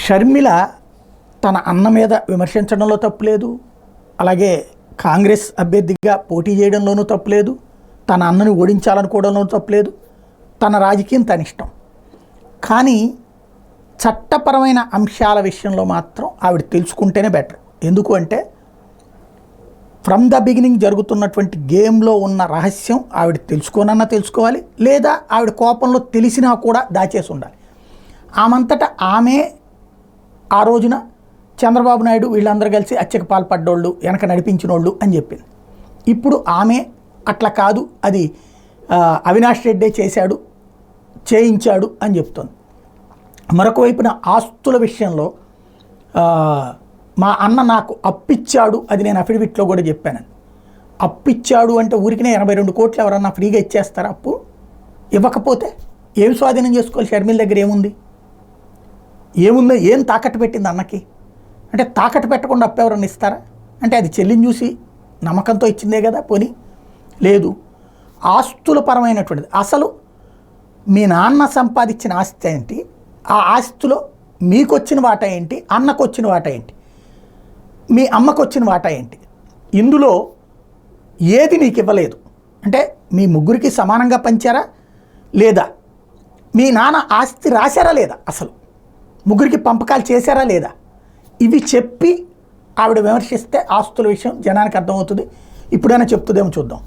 షర్మిల తన అన్న మీద విమర్శించడంలో తప్పులేదు, అలాగే కాంగ్రెస్ అభ్యర్థిగా పోటీ చేయడంలోనూ తప్పులేదు, తన అన్నని ఓడించాలనుకోవడంలోనూ తప్పులేదు. తన రాజకీయం తన ఇష్టం. కానీ చట్టపరమైన అంశాల విషయంలో మాత్రం ఆవిడ తెలుసుకుంటేనే బెటర్. ఎందుకు అంటే ఫ్రమ్ ద బిగినింగ్ జరుగుతున్నటువంటి గేమ్లో ఉన్న రహస్యం ఆవిడ తెలుసుకోనన్నా తెలుసుకోవాలి, లేదా ఆవిడ కోపంలో తెలిసినా కూడా దాచేసి ఉండాలి. ఆమంతటా ఆమె ఆ రోజున చంద్రబాబు నాయుడు వీళ్ళందరూ కలిసి హత్యకు పాల్పడ్డోళ్ళు, వెనక నడిపించినోళ్ళు అని చెప్పింది. ఇప్పుడు ఆమె అట్లా కాదు, అది అవినాష్ రెడ్డే చేయించాడు అని చెప్తోంది. మరొక వైపున ఆస్తుల విషయంలో మా అన్న నాకు అప్పిచ్చాడు, అది నేను అఫిడవిట్లో కూడా చెప్పానని. అప్పిచ్చాడు అంటే ఊరికినే 82 కోట్లు ఎవరన్నా ఫ్రీగా ఇచ్చేస్తారా? అప్పు ఇవ్వకపోతే ఏం స్వాధీనం చేసుకోవాలి? షర్మిల దగ్గర ఏముంది? ఏం తాకట్టు పెట్టింది అన్నకి? అంటే తాకట్టు పెట్టకుండా అప్పు ఎవరన్నా ఇస్తారా? అంటే అది చెల్లిని చూసి నమ్మకంతో ఇచ్చిందే కదా. పోనీ లేదు, ఆస్తుల పరమైనటువంటిది. అసలు మీ నాన్న సంపాదించిన ఆస్తి ఏంటి, ఆ ఆస్తిలో మీకు వచ్చిన వాటా ఏంటి, అన్నకు వచ్చిన వాటా ఏంటి, మీ అమ్మకు వచ్చిన వాటా ఏంటి, ఇందులో ఏది నీకు ఇవ్వలేదు అంటే మీ ముగ్గురికి సమానంగా పంచారా లేదా, మీ నాన్న ఆస్తి రాశారా లేదా, అసలు ముగ్గురికి పంపకాలు చేశారా లేదా, ఇవి చెప్పి ఆవిడ విమర్శిస్తే ఆస్తుల విషయం జనానికి అర్థమవుతుంది. ఇప్పుడైనా చెప్తుందేమో చూద్దాం.